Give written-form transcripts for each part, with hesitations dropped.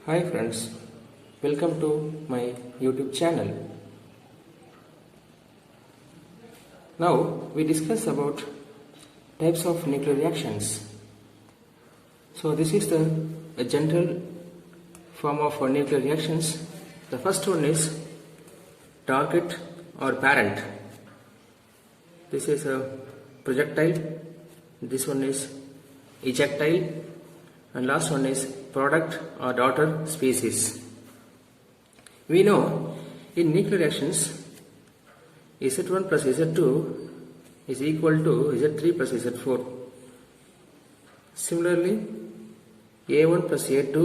Hi friends, welcome to my YouTube channel. Now we discuss about types of nuclear reactions. So this is a general form of nuclear reactions. The first one is target or parent. This is a projectile. This one is ejectile. And last one is product or daughter species. We know in nuclear reactions Z1 plus Z2 is equal to Z3 plus Z4. Similarly, A1 plus A2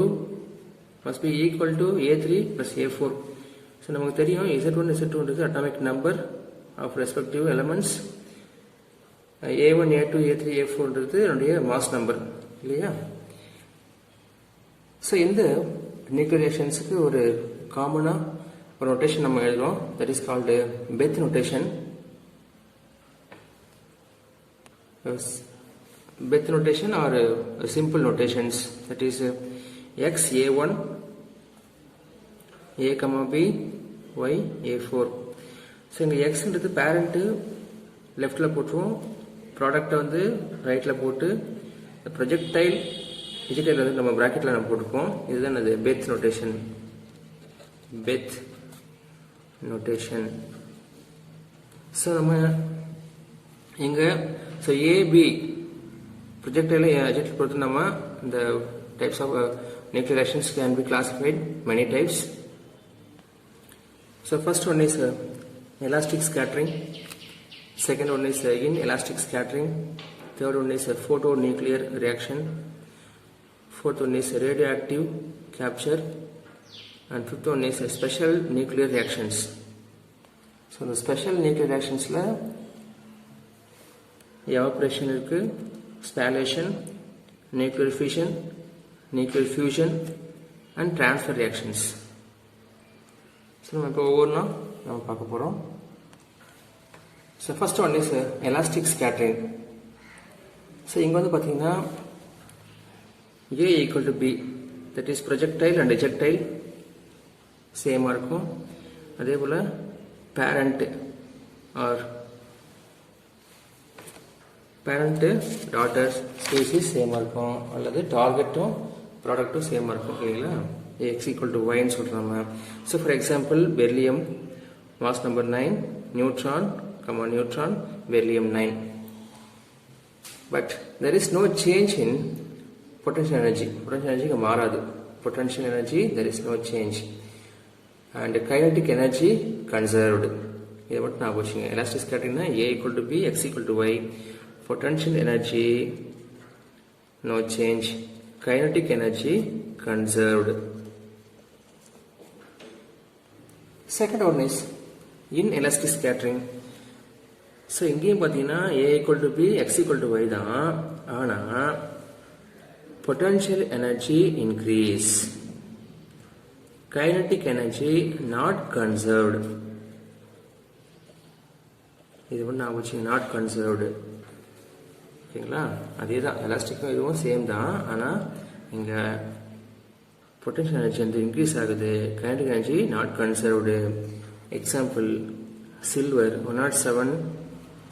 must be equal to A3 plus A4. So நமக்கு தெரியும் Z1 Z2 is atomic number of respective elements. A1 A2 A3 A4 is mass number இல்லையா? So in the nuclear reactions ஒரு காமனா ஒரு notation நம்ம எழுதுறோம், that is called Bethe notation. Bethe notation or simple notations, that is x a1 a comma b y a4. So இங்க x ன்றது parent leftல போட்டுருவோம், product வந்து ரைட்ல போட்டு ப்ரொஜெக்டைல் ejectile வந்து நம்ம பிராக்கெட்ல நம்ம போட்டுப்போம். இதுதான் அது Bethe notation. Bethe notation. So நம்ம இங்க so a b projectile ejectile பொறுத்து நம்ம இந்த types of nuclear reactions can be classified many types. So first one is elastic scattering, second one is inelastic scattering, third one is photonuclear reaction, fourth one is radioactive capture, and fifth one is special nuclear reactions. So the special nuclear reactions la evaporation irukku, spallation, nuclear fission, nuclear fusion, and transfer reactions. So நம்ம இப்போ ஒவ்வொன்றா நம்ம பார்க்க போறோம். So first one is elastic scattering. So இங்க வந்து பாத்தீங்கன்னா A equal to B, that is projectile and ejectile same இருக்கும். அதே போல parent or parent daughter species same இருக்கும், அல்லது டார்கெட்டும் ப்ராடக்ட்டும் சேம் இருக்கும் இல்லைங்களா? x equal to y ன்னு சொல்றாங்க. So for example beryllium mass number 9, neutron beryllium 9. But there is no change in potential energy. Potential energy மாறாது. Potential energy there is no change. And kinetic energy conserved. இதை மட்டும் ஞாபகம் வச்சுங்க. Elastic scattering A equal to B, x equal to y. Potential energy no change. Kinetic energy conserved. Second one is inelastic scattering. So இங்கேயும் பார்த்தீங்கன்னா A equal to B, x equal to y தான். ஆனா potential energy increase, kinetic energy not conserved. இது வந்து நான் வச்சு not conserved. ஓகேங்களா? அதேதான் எலாஸ்டிக்கும் இதுவும் சேம் தான். ஆனா இங்க potential energy வந்து இன்க்ரீஸ் ஆகுது, kinetic energy not conserved. Example silver 107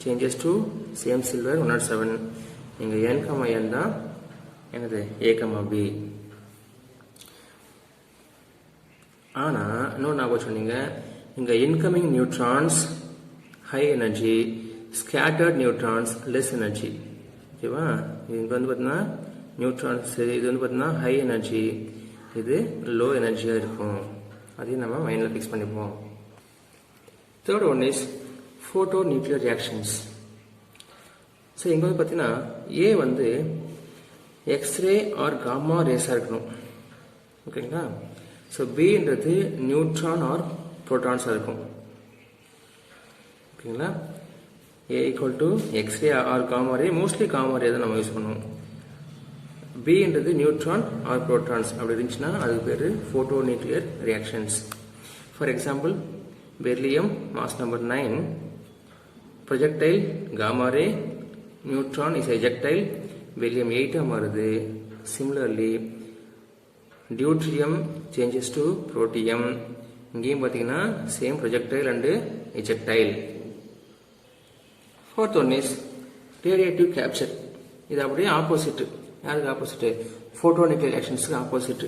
changes to same silver 107. இங்க n, n தான் என்னது A, B. ஆனா இன்னொன்று ஞாபகம் சொன்னீங்க, இங்க incoming neutrons high energy, scattered neutrons less energy. ஓகேவா? இங்க வந்து பார்த்தீங்கன்னா நியூட்ரான்ஸ் இது வந்து பார்த்தீங்கன்னா ஹை எனர்ஜி, இது லோ எனர்ஜியா இருக்கும். அதையும் நம்ம மைண்ட்ல ஃபிக்ஸ் பண்ணிப்போம். Third one is photo nuclear reactions. So இங்க வந்து பார்த்தீங்கன்னா ஏ வந்து எக்ஸ்ரே ஆர் காமா ரேஸாக இருக்கணும். ஓகேங்களா? ஸோ பின்றது நியூட்ரான் ஆர் ப்ரோட்டான்ஸாக இருக்கும். ஓகேங்களா? A equal to X ray or gamma ray, mostly gamma ray தான் நம்ம யூஸ் பண்ணுவோம். பின்றது நியூட்ரான் ஆர் ப்ரோட்டான்ஸ் அப்படி இருந்துச்சுன்னா அதுக்கு பேர் photo nuclear reactions. For example beryllium mass number 9, projectile gamma ray, neutron is ejectile, beryllium 8 மாறுது. Similarly, deuterium changes to protium. இங்கேயும் பார்த்தீங்கன்னா same projectile and ejectile. Fourth one is radiative capture. இது அப்படியே opposite. யாருக்கு ஆப்போசிட்? ஃபோட்டோநியூக்ளியர் ரியாக்ஷன்ஸுக்கு opposite.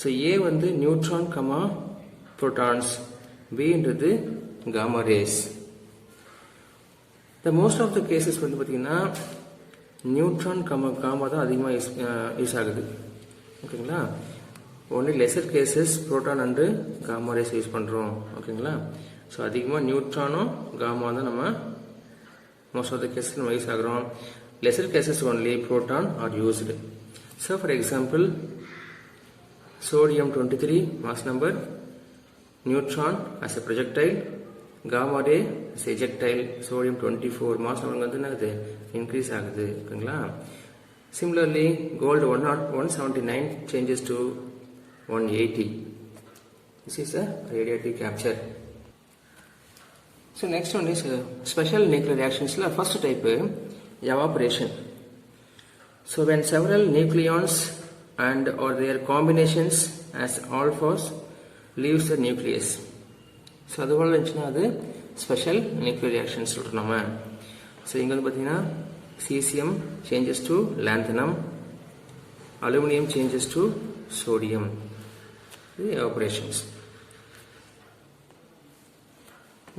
So a வந்து neutron comma protons, பின்றது gamma rays. The most of the cases வந்து பார்த்தீங்கன்னா நியூட்ரான் காமா தான் அதிகமாக யூஸ் ஆகுது. ஓகேங்களா? Only lesser cases proton and gamma rays use பண்ணுறோம். ஓகேங்களா? ஸோ அதிகமாக நியூட்ரானும் காமா தான் நம்ம மோஸ்ட் ஆஃப் த கேசஸ் நம்ம யூஸ் ஆகிறோம். Lesser cases only proton are used. So for example sodium 23 mass number, neutron as a projectile, gamma ray as a ejectile. Sodium 24 mass number வந்து என்னது increase ஆகுது. ஓகேங்களா? Similarly gold 179 changes to 180. This is a radiative capture. So next one is special nuclear reactions. First type evaporation. So when several nucleons and or their combinations as alphas leaves the nucleus. So அதுபோல இருந்துச்சுன்னா அது special nuclear reaction சொல்கிறோம் நம்ம. So இங்கே வந்து பார்த்தீங்கன்னா cesium changes to lanthanum, aluminum changes to sodium. இது evaporations.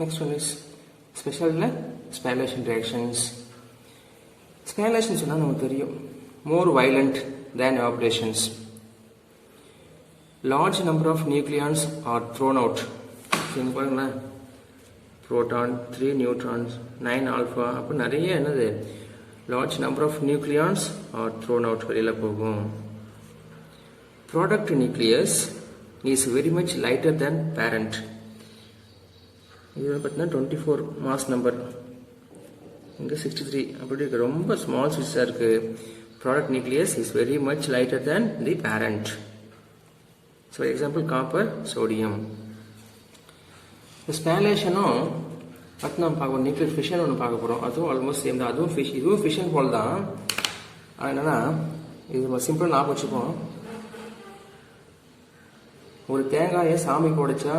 Next one is special spallation reactions. Spallation சொன்னால் நமக்கு தெரியும், more violent than evaporations. Large number of nucleons are thrown out. இங்க பாருங்களா, proton 3 neutrons 9 alpha அப்போ நிறைய என்னது large number of nucleons are thrown out, வெளியில் போகும். Product nucleus is very much lighter than parent. இது பார்த்தீங்கன்னா 24 mass number, இங்கே 63 அப்படி இருக்கு, ரொம்ப ஸ்மால் சைஸாக இருக்கு. Product nucleus is very much lighter than the parent. So for example copper, sodium. ஸ்பேலேஷனும் அடுத்து நம்ம பார்க்க நியூக்ளியர் ஃபிஷன் ஒன்று பார்க்க போகிறோம். அதுவும் ஆல்மோஸ்ட் சேம் தான். இதுவும் ஃபிஷன் போல் தான். என்னென்னா இது நம்ம சிம்பிளாக ஞாபகம் வச்சுப்போம். ஒரு தேங்காயை சாமிக்கு உடைச்சா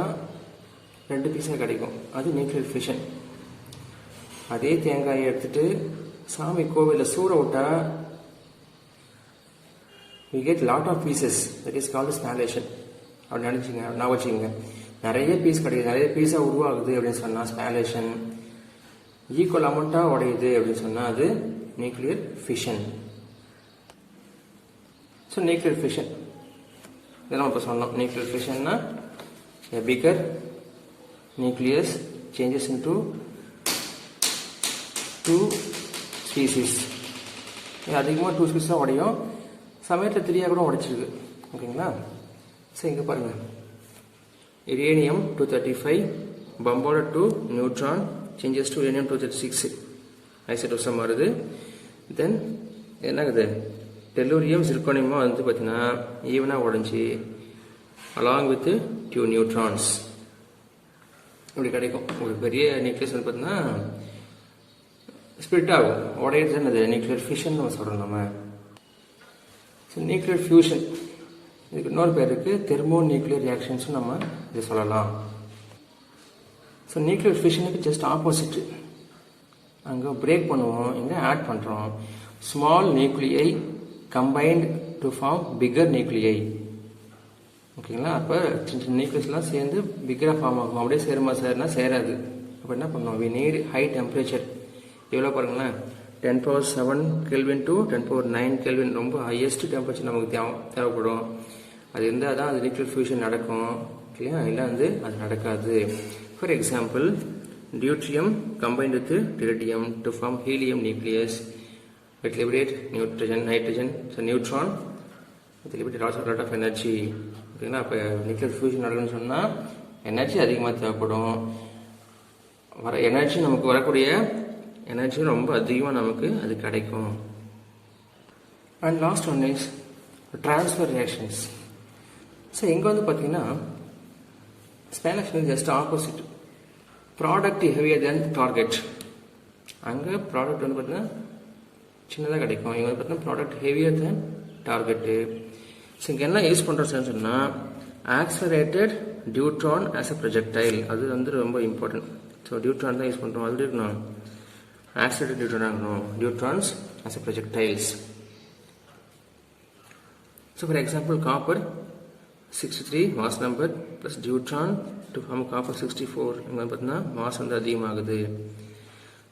2 பீஸாக கிடைக்கும், அது நியூக்ளியர் ஃபிஷன். அதே தேங்காயை எடுத்துட்டு சாமி கோவிலில் சூட விட்டா we get lot of pieces, that is called spallation. அப்படி நினச்சிங்க, நான் வச்சுக்கோங்க, நிறைய பீஸ் கிடைக்குது, நிறைய பீஸாக உருவாகுது அப்படின்னு சொன்னால் ஸ்பேலேஷன். ஈக்குவல் அமௌண்ட்டாக உடையுது அப்படின்னு சொன்னால் அது nuclear fission. So nuclear fission இதெல்லாம் இப்போ சொன்னோம். நியூக்ளியர் ஃபிஷன்னா a bigger nucleus changes into 2 species. அதிகமாக 2 species தான் உடையும், சமயத்தில் 3 கூட உடைச்சிருக்கு. ஓகேங்களா? ஸோ இங்கே பாருங்கள், uranium 235 bombarded to neutron changes to uranium 236 ஐசோடோப்ஸாக மாறுது. தென் என்னங்குது, டெல்லூரியம் சிர்கோனியமாக வந்து பார்த்தீங்கன்னா ஈவனாக உடஞ்சி அலாங் வித் 2 நியூட்ரான்ஸ் இப்படி கிடைக்கும். ஒரு பெரிய நியூக்ளியஸ் வந்து பார்த்தீங்கன்னா ஸ்பிரிட் ஆகும், உடையிறது என்னது நியூக்ளியர் ஃபிஷன் நம்ம சொல்கிறோம் நம்ம. ஸோ நியூக்ளியர் ஃபியூஷன், இதுக்கு இன்னொரு பேர் இருக்குது, தெர்மோ நியூக்ளியர் ரியாக்ஷன்ஸும் நம்ம இதை சொல்லலாம். ஸோ நியூக்ளியர் ஃபிஷனுக்கு ஜஸ்ட் ஆப்போசிட். அங்கே பிரேக் பண்ணுவோம், இங்கே ஆட் பண்ணுறோம். Small nuclei combined to form bigger nuclei. ஓகேங்களா? அப்போ சின்ன சின்ன நியூக்ளியஸ்லாம் சேர்ந்து பிக்கராக ஃபார்ம் ஆகும். அப்படியே சேருமா சேர்னா சேராது. அப்போ என்ன பண்ணுவோம், வி நீட் ஹை டெம்பரேச்சர். எவ்வளோ பாருங்களேன், 10⁻7 கெல்வின் டு 10⁻9 கெல்வின், ரொம்ப ஹையஸ்ட் டெம்பரேச்சர் நமக்கு தேவைப்படும். அது இருந்தால் தான் அது நியூக்ளியர் ஃபியூஷன் நடக்கும். இல்லையா? இல்லை வந்து அது நடக்காது. For example deuterium combined with tritium to form helium nucleus with liberate nitrogen, so neutron with liberate lots of energy. ஓகேங்களா? அப்போ நியூக்ளியர் ஃபியூஷன் நடக்குன்னு சொன்னால் எனர்ஜி அதிகமாக தேவைப்படும். வர எனர்ஜி நமக்கு வரக்கூடிய எனர்ஜி ரொம்ப அதிகமாக நமக்கு அது கிடைக்கும். And last one is transfer reactions. So இங்கே வந்து பார்த்தீங்கன்னா spallation just opposite. Product heavier then target. அங்கே ப்ராடக்ட் வந்து பார்த்தீங்கன்னா சின்னதாக கிடைக்கும், இங்கே வந்து பார்த்தீங்கன்னா product heavier then target. So இங்கே என்ன யூஸ் பண்ணுறோம் சொன்னால் accelerated deuteron as a projectile, அது வந்து ரொம்ப இம்பார்ட்டன்ட். ஸோ டியூட்ரான் தான் யூஸ் பண்ணுறோம், அது இருக்கணும் ஆக்சலரேட்டட் டியூட்ரான் ஆகணும், deuterons as a projectiles. So for example copper 63 mass number plus deuteron to form copper 64, இங்கே பார்த்தீங்கன்னா மாஸ் வந்து அதிகமாகுது.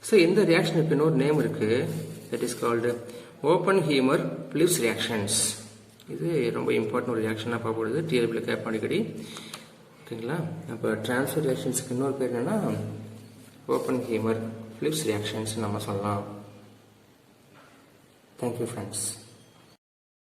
ஸோ இந்த ரியாக்ஷனுக்கு இன்னொரு நேம் இருக்குது, that is called Oppenheimer-Philips reactions. இது ரொம்ப இம்பார்ட்டன்ட் ஒரு ரியாக்ஷனாக பார்க்கப்படுது, டிஎல்பியில் கேட்போம் அடிக்கடி. ஓகேங்களா? அப்போ ட்ரான்ஸ்ஃபர் ரியாக்ஷன்ஸுக்கு இன்னொரு பேர் என்னென்னா ஓப்பன்ஹீமர்-பிலிப்ஸ் ரியாக்ஷன்ஸ் நம்ம சொல்லலாம். Thank you friends.